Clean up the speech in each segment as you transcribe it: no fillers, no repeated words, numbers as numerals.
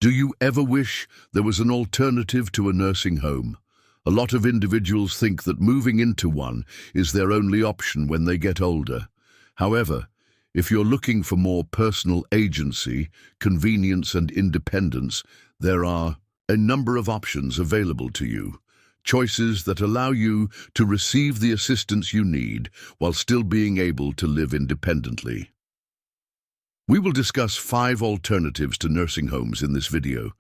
Do you ever wish there was an alternative to a nursing home? A lot of individuals think that moving into one is their only option when they get older. However, if you're looking for more personal agency, convenience and independence, there are a number of options available to you. Choices that allow you to receive the assistance you need while still being able to live independently. We will discuss 5 alternatives to nursing homes in this video.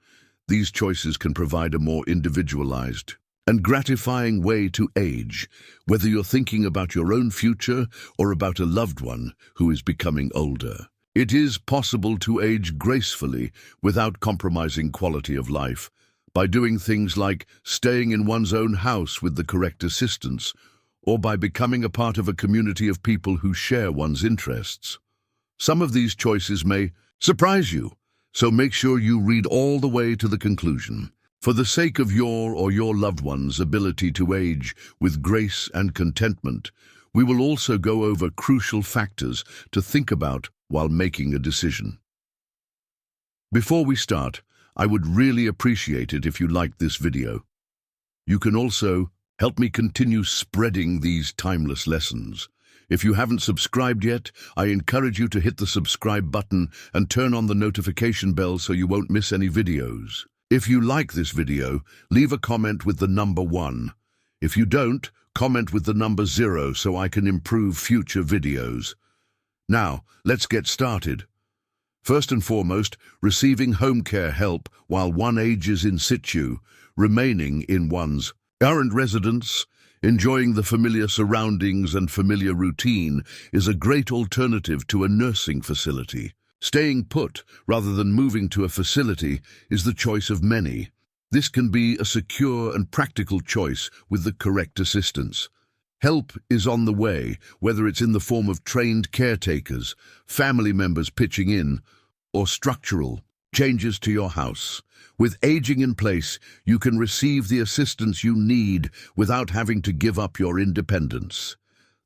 These choices can provide a more individualized and gratifying way to age, whether you're thinking about your own future or about a loved one who is becoming older. It is possible to age gracefully without compromising quality of life by doing things like staying in one's own house with the correct assistance, or by becoming a part of a community of people who share one's interests. Some of these choices may surprise you, so make sure you read all the way to the conclusion. For the sake of your or your loved one's ability to age with grace and contentment, we will also go over crucial factors to think about while making a decision. Before we start, I would really appreciate it if you liked this video. You can also help me continue spreading these timeless lessons. If you haven't subscribed yet, I encourage you to hit the subscribe button and turn on the notification bell so you won't miss any videos. If you like this video, leave a comment with the number 1. If you don't, comment with the number 0 so I can improve future videos. Now, let's get started. First and foremost, receiving home care help while one ages in situ, remaining in one's current residence, enjoying the familiar surroundings and familiar routine is a great alternative to a nursing facility. Staying put rather than moving to a facility is the choice of many. This can be a secure and practical choice with the correct assistance. Help is on the way, whether it's in the form of trained caretakers, family members pitching in, or structural changes to your house. With aging in place, you can receive the assistance you need without having to give up your independence.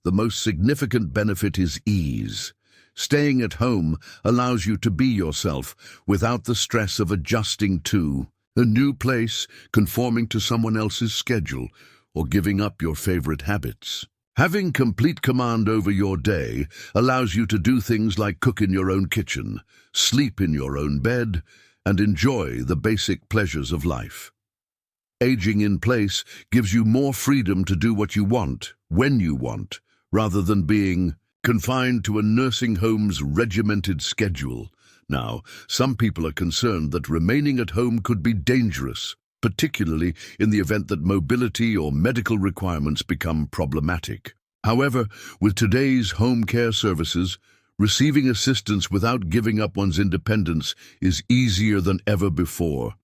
The most significant benefit is ease. Staying at home allows you to be yourself without the stress of adjusting to a new place, conforming to someone else's schedule, or giving up your favorite habits. Having complete command over your day allows you to do things like cook in your own kitchen, sleep in your own bed, and enjoy the basic pleasures of life. Aging in place gives you more freedom to do what you want, when you want, rather than being confined to a nursing home's regimented schedule. Now, some people are concerned that remaining at home could be dangerous, particularly in the event that mobility or medical requirements become problematic. However, with today's home care services, receiving assistance without giving up one's independence is easier than ever before.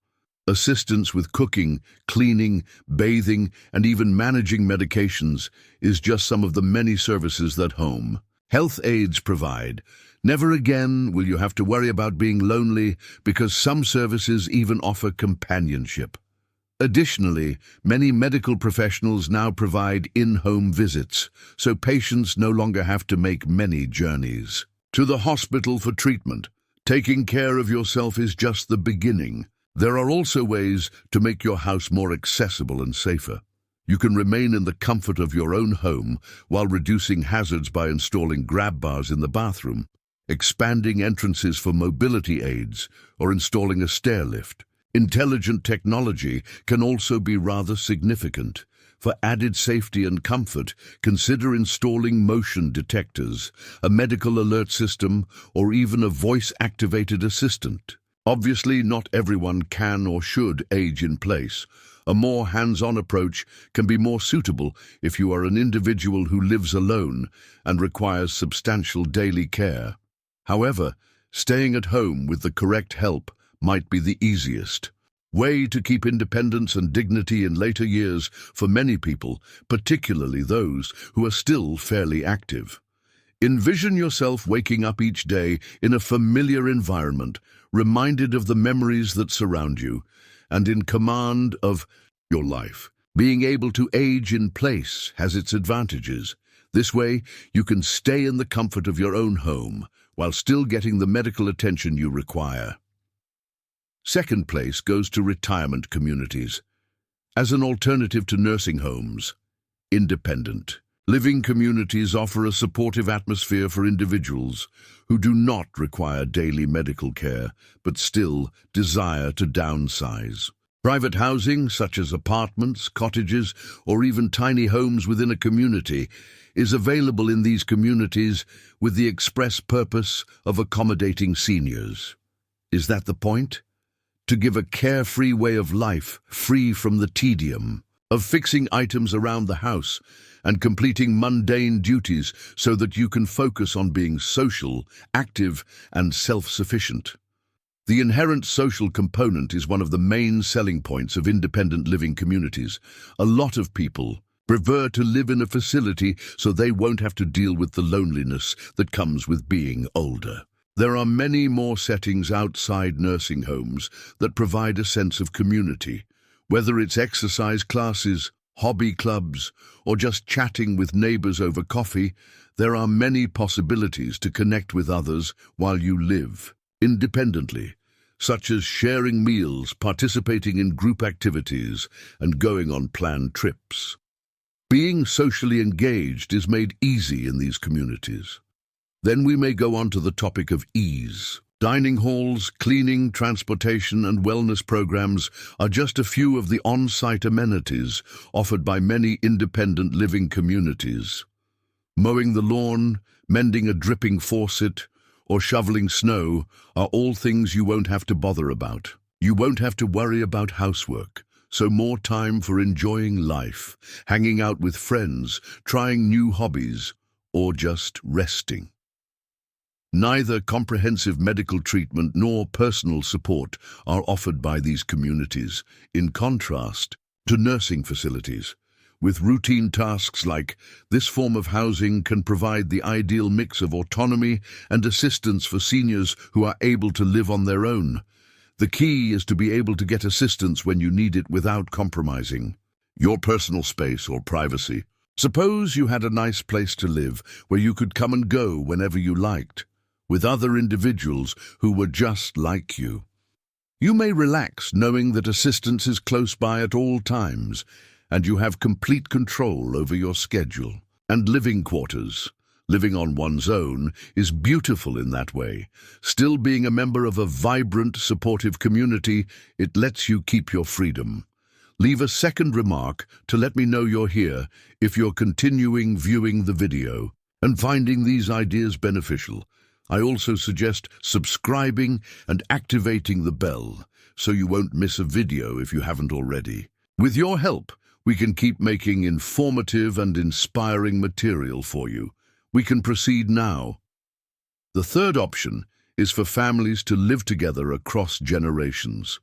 Assistance with cooking, cleaning, bathing, and even managing medications is just some of the many services that home health aides provide. Never again will you have to worry about being lonely, because some services even offer companionship. Additionally, many medical professionals now provide in-home visits, so patients no longer have to make many journeys to the hospital for treatment. Taking care of yourself is just the beginning. There are also ways to make your house more accessible and safer. You can remain in the comfort of your own home while reducing hazards by installing grab bars in the bathroom, expanding entrances for mobility aids, or installing a stair lift. Intelligent technology can also be rather significant. For added safety and comfort, consider installing motion detectors, a medical alert system, or even a voice-activated assistant. Obviously, not everyone can or should age in place. A more hands-on approach can be more suitable if you are an individual who lives alone and requires substantial daily care. However, staying at home with the correct help might be the easiest way to keep independence and dignity in later years for many people, particularly those who are still fairly active. Envision yourself waking up each day in a familiar environment, reminded of the memories that surround you, and in command of your life. Being able to age in place has its advantages. This way, you can stay in the comfort of your own home while still getting the medical attention you require. Second place goes to retirement communities. As an alternative to nursing homes, independent living communities offer a supportive atmosphere for individuals who do not require daily medical care but still desire to downsize. Private housing, such as apartments, cottages, or even tiny homes within a community, is available in these communities with the express purpose of accommodating seniors. Is that the point? To give a carefree way of life, free from the tedium of fixing items around the house and completing mundane duties so that you can focus on being social, active, and self-sufficient. The inherent social component is one of the main selling points of independent living communities. A lot of people prefer to live in a facility so they won't have to deal with the loneliness that comes with being older. There are many more settings outside nursing homes that provide a sense of community, whether it's exercise classes, hobby clubs, or just chatting with neighbors over coffee. There are many possibilities to connect with others while you live independently, such as sharing meals, participating in group activities, and going on planned trips. Being socially engaged is made easy in these communities. Then we may go on to the topic of ease. Dining halls, cleaning, transportation, and wellness programs are just a few of the on-site amenities offered by many independent living communities. Mowing the lawn, mending a dripping faucet, or shoveling snow are all things you won't have to bother about. You won't have to worry about housework, so more time for enjoying life, hanging out with friends, trying new hobbies, or just resting. Neither comprehensive medical treatment nor personal support are offered by these communities, in contrast to nursing facilities. With routine tasks like this form of housing can provide the ideal mix of autonomy and assistance for seniors who are able to live on their own. The key is to be able to get assistance when you need it without compromising your personal space or privacy. Suppose you had a nice place to live where you could come and go whenever you liked, with other individuals who were just like you. You may relax knowing that assistance is close by at all times, and you have complete control over your schedule. And living quarters, living on one's own, is beautiful in that way. Still being a member of a vibrant, supportive community, it lets you keep your freedom. Leave a second remark to let me know you're here if you're continuing viewing the video and finding these ideas beneficial. I also suggest subscribing and activating the bell so you won't miss a video if you haven't already. With your help, we can keep making informative and inspiring material for you. We can proceed now. The third option is for families to live together across generations.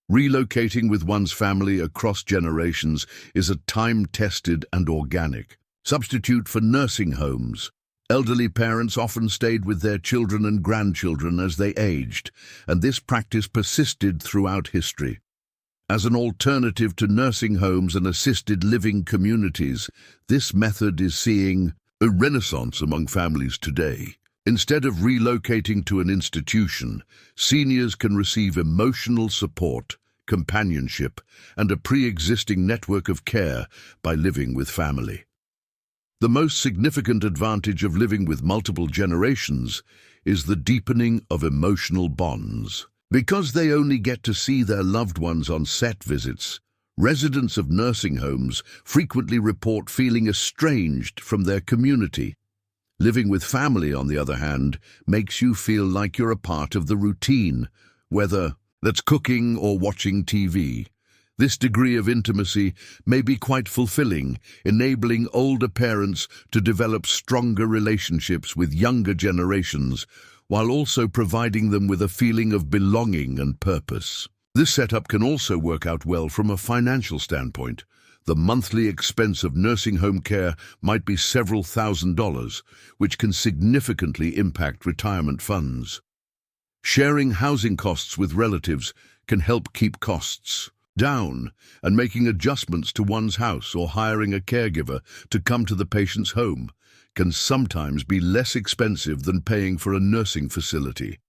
Relocating with one's family across generations is a time-tested and organic substitute for nursing homes. Elderly parents often stayed with their children and grandchildren as they aged, and this practice persisted throughout history. As an alternative to nursing homes and assisted living communities, this method is seeing a renaissance among families today. Instead of relocating to an institution, seniors can receive emotional support, companionship, and a pre-existing network of care by living with family. The most significant advantage of living with multiple generations is the deepening of emotional bonds. Because they only get to see their loved ones on set visits, residents of nursing homes frequently report feeling estranged from their community. Living with family, on the other hand, makes you feel like you're a part of the routine, whether that's cooking or watching TV. This degree of intimacy may be quite fulfilling, enabling older parents to develop stronger relationships with younger generations, while also providing them with a feeling of belonging and purpose. This setup can also work out well from a financial standpoint. The monthly expense of nursing home care might be several $1,000s, which can significantly impact retirement funds. Sharing housing costs with relatives can help keep costs down, and making adjustments to one's house or hiring a caregiver to come to the patient's home can sometimes be less expensive than paying for a nursing facility.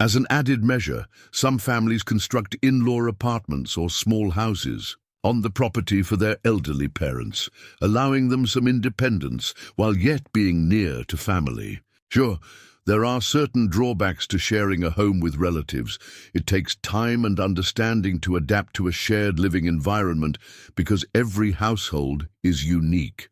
As an added measure, some families construct in-law apartments or small houses on the property for their elderly parents, allowing them some independence while yet being near to family. Sure, there are certain drawbacks to sharing a home with relatives. It takes time and understanding to adapt to a shared living environment because every household is unique.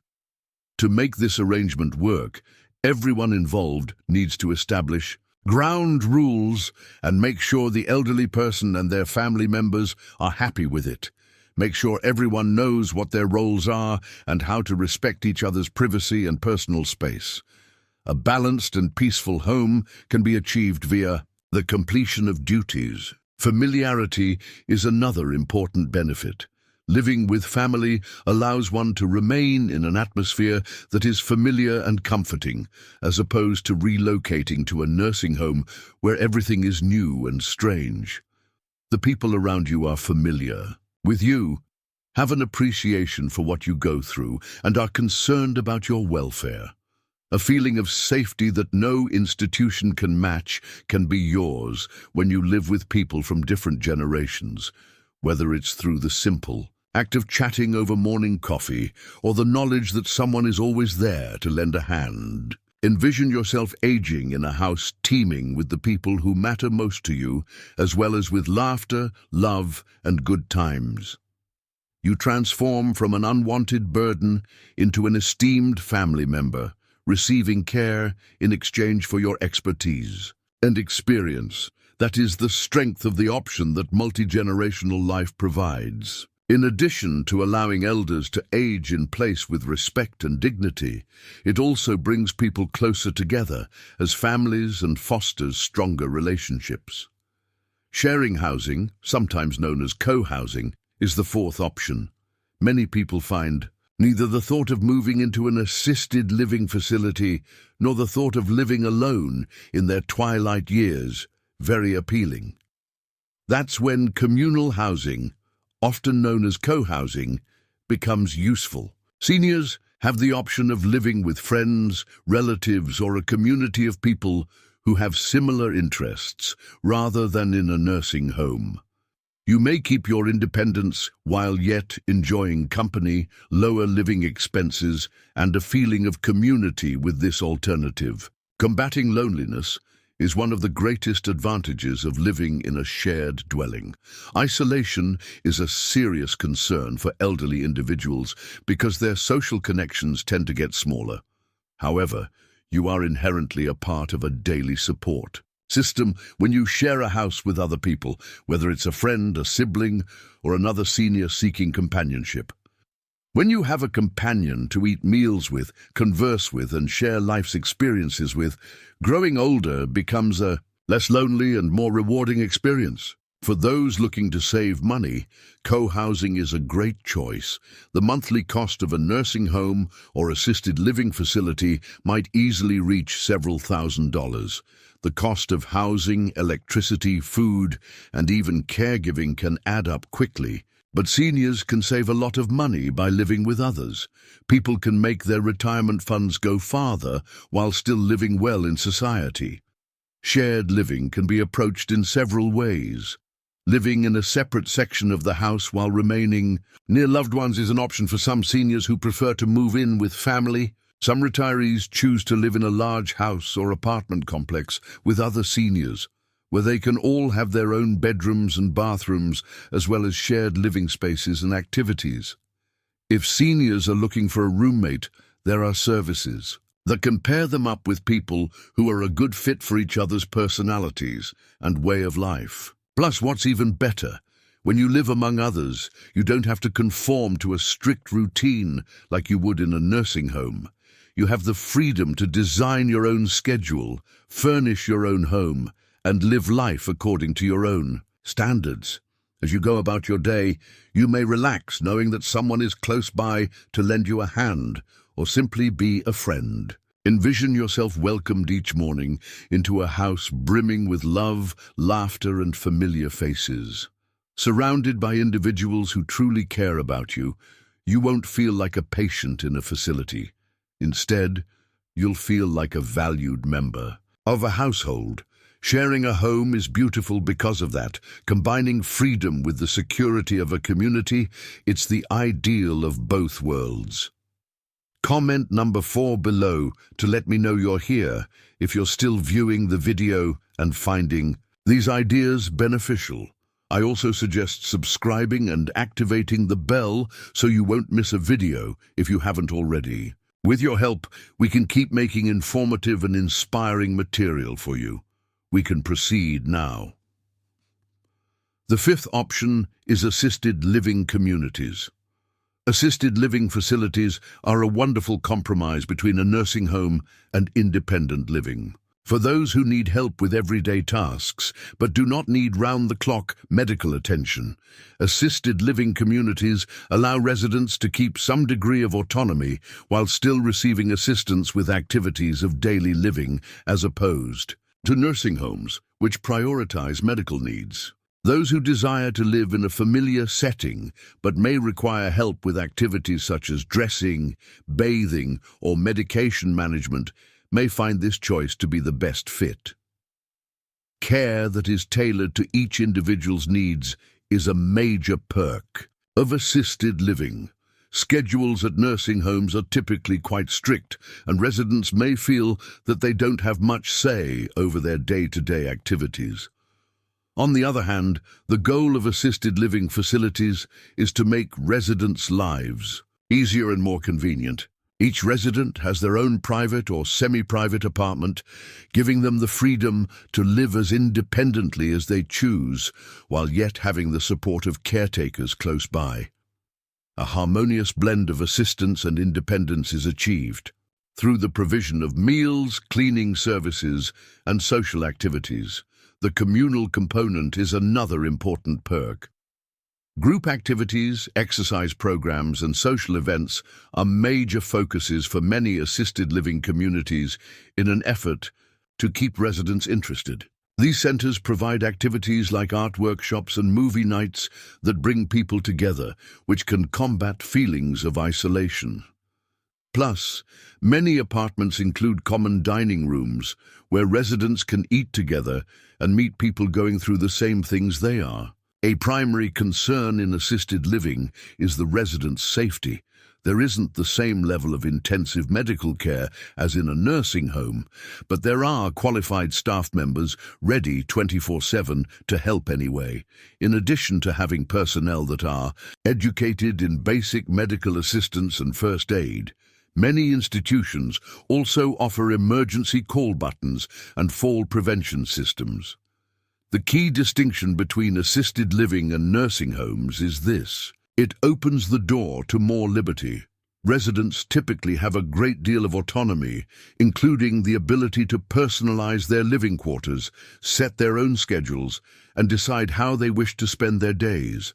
To make this arrangement work, everyone involved needs to establish ground rules and make sure the elderly person and their family members are happy with it. Make sure everyone knows what their roles are and how to respect each other's privacy and personal space. A balanced and peaceful home can be achieved via the completion of duties. Familiarity is another important benefit. Living with family allows one to remain in an atmosphere that is familiar and comforting, as opposed to relocating to a nursing home where everything is new and strange. The people around you are familiar with you, have an appreciation for what you go through, and are concerned about your welfare. A feeling of safety that no institution can match can be yours when you live with people from different generations, whether it's through the simple act of chatting over morning coffee or the knowledge that someone is always there to lend a hand. Envision yourself aging in a house teeming with the people who matter most to you, as well as with laughter, love, and good times. You transform from an unwanted burden into an esteemed family member, receiving care in exchange for your expertise and experience. That is the strength of the option that multi-generational life provides. In addition to allowing elders to age in place with respect and dignity, it also brings people closer together as families and fosters stronger relationships. Sharing housing, sometimes known as co-housing, is the fourth option. Many people find neither the thought of moving into an assisted living facility nor the thought of living alone in their twilight years very appealing. That's when communal housing, often known as co-housing, becomes useful. Seniors have the option of living with friends, relatives, or a community of people who have similar interests, rather than in a nursing home. You may keep your independence while yet enjoying company, lower living expenses, and a feeling of community with this alternative. Combating loneliness is one of the greatest advantages of living in a shared dwelling. Isolation is a serious concern for elderly individuals because their social connections tend to get smaller. However, you are inherently a part of a daily support system when you share a house with other people, whether it's a friend, a sibling, or another senior seeking companionship. When you have a companion to eat meals with, converse with, and share life's experiences with, growing older becomes a less lonely and more rewarding experience. For those looking to save money, co-housing is a great choice. The monthly cost of a nursing home or assisted living facility might easily reach several $1,000s. The cost of housing, electricity, food, and even caregiving can add up quickly. But seniors can save a lot of money by living with others. People can make their retirement funds go farther while still living well in society. Shared living can be approached in several ways. Living in a separate section of the house while remaining near loved ones is an option for some seniors who prefer to move in with family. Some retirees choose to live in a large house or apartment complex with other seniors, where they can all have their own bedrooms and bathrooms, as well as shared living spaces and activities. If seniors are looking for a roommate, there are services that can pair them up with people who are a good fit for each other's personalities and way of life. Plus, what's even better, when you live among others, you don't have to conform to a strict routine like you would in a nursing home. You have the freedom to design your own schedule, furnish your own home, and live life according to your own standards. As you go about your day, you may relax knowing that someone is close by to lend you a hand or simply be a friend. Envision yourself welcomed each morning into a house brimming with love, laughter, and familiar faces. Surrounded by individuals who truly care about you, you won't feel like a patient in a facility. Instead, you'll feel like a valued member of a household. Sharing a home is beautiful because of that. Combining freedom with the security of a community, it's the ideal of both worlds. Comment number 4 below to let me know you're here if you're still viewing the video and finding these ideas beneficial. I also suggest subscribing and activating the bell so you won't miss a video if you haven't already. With your help, we can keep making informative and inspiring material for you. We can proceed now. The 5th option is assisted living communities. Assisted living facilities are a wonderful compromise between a nursing home and independent living. For those who need help with everyday tasks but do not need round-the-clock medical attention, assisted living communities allow residents to keep some degree of autonomy while still receiving assistance with activities of daily living as opposed to nursing homes, which prioritize medical needs. Those who desire to live in a familiar setting but may require help with activities such as dressing, bathing, or medication management may find this choice to be the best fit. Care that is tailored to each individual's needs is a major perk of assisted living. Schedules at nursing homes are typically quite strict, and residents may feel that they don't have much say over their day-to-day activities. On the other hand, the goal of assisted living facilities is to make residents' lives easier and more convenient. Each resident has their own private or semi-private apartment, giving them the freedom to live as independently as they choose, while yet having the support of caretakers close by. A harmonious blend of assistance and independence is achieved through the provision of meals, cleaning services, and social activities. The communal component is another important perk. Group activities, exercise programs, and social events are major focuses for many assisted living communities in an effort to keep residents interested. These centers provide activities like art workshops and movie nights that bring people together, which can combat feelings of isolation. Plus, many apartments include common dining rooms where residents can eat together and meet people going through the same things they are. A primary concern in assisted living is the residents' safety. There isn't the same level of intensive medical care as in a nursing home, but there are qualified staff members ready 24/7 to help anyway, in addition to having personnel that are educated in basic medical assistance and first aid. Many institutions also offer emergency call buttons and fall prevention systems. The key distinction between assisted living and nursing homes is this: it opens the door to more liberty. Residents typically have a great deal of autonomy, including the ability to personalize their living quarters, set their own schedules, and decide how they wish to spend their days.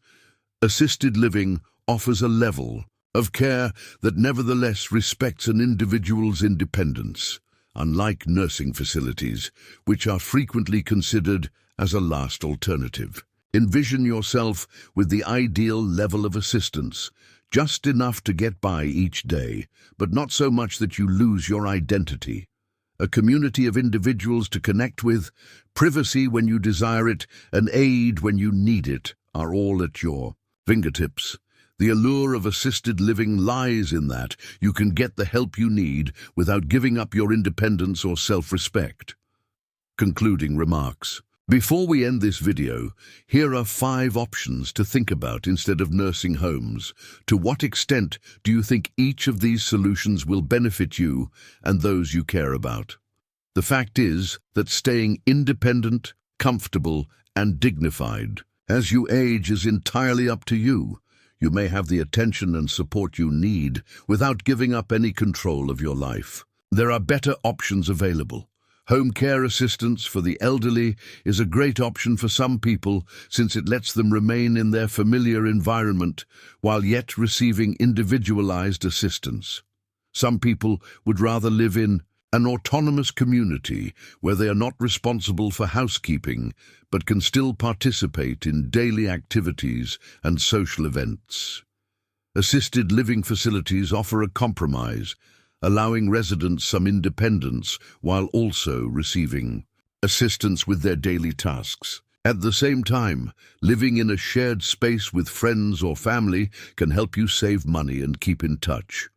Assisted living offers a level of care that nevertheless respects an individual's independence, unlike nursing facilities, which are frequently considered as a last alternative. Envision yourself with the ideal level of assistance, just enough to get by each day, but not so much that you lose your identity. A community of individuals to connect with, privacy when you desire it, and aid when you need it are all at your fingertips. The allure of assisted living lies in that you can get the help you need without giving up your independence or self-respect. Concluding remarks. Before we end this video, here are 5 options to think about instead of nursing homes. To what extent do you think each of these solutions will benefit you and those you care about? The fact is that staying independent, comfortable, and dignified as you age is entirely up to you. You may have the attention and support you need without giving up any control of your life. There are better options available. Home care assistance for the elderly is a great option for some people since it lets them remain in their familiar environment while yet receiving individualized assistance. Some people would rather live in an autonomous community where they are not responsible for housekeeping but can still participate in daily activities and social events. Assisted living facilities offer a compromise, allowing residents some independence while also receiving assistance with their daily tasks. At the same time, living in a shared space with friends or family can help you save money and keep in touch.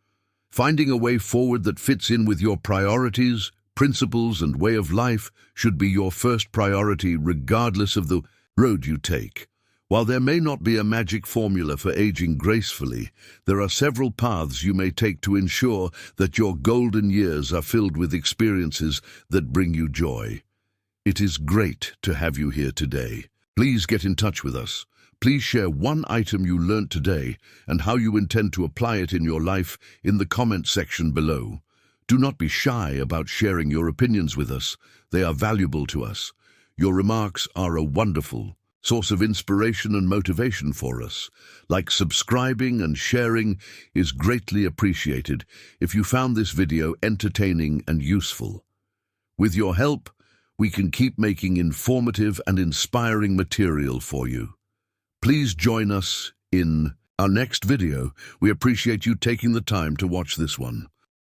Finding a way forward that fits in with your priorities, principles, and way of life should be your first priority regardless of the road you take. While there may not be a magic formula for aging gracefully, there are several paths you may take to ensure that your golden years are filled with experiences that bring you joy. It is great to have you here today. Please get in touch with us. Please share one item you learned today and how you intend to apply it in your life in the comment section below. Do not be shy about sharing your opinions with us. They are valuable to us. Your remarks are a wonderful source of inspiration and motivation for us. Like subscribing and sharing is greatly appreciated if you found this video entertaining and useful. With your help, we can keep making informative and inspiring material for you. Please join us in our next video. We appreciate you taking the time to watch this one.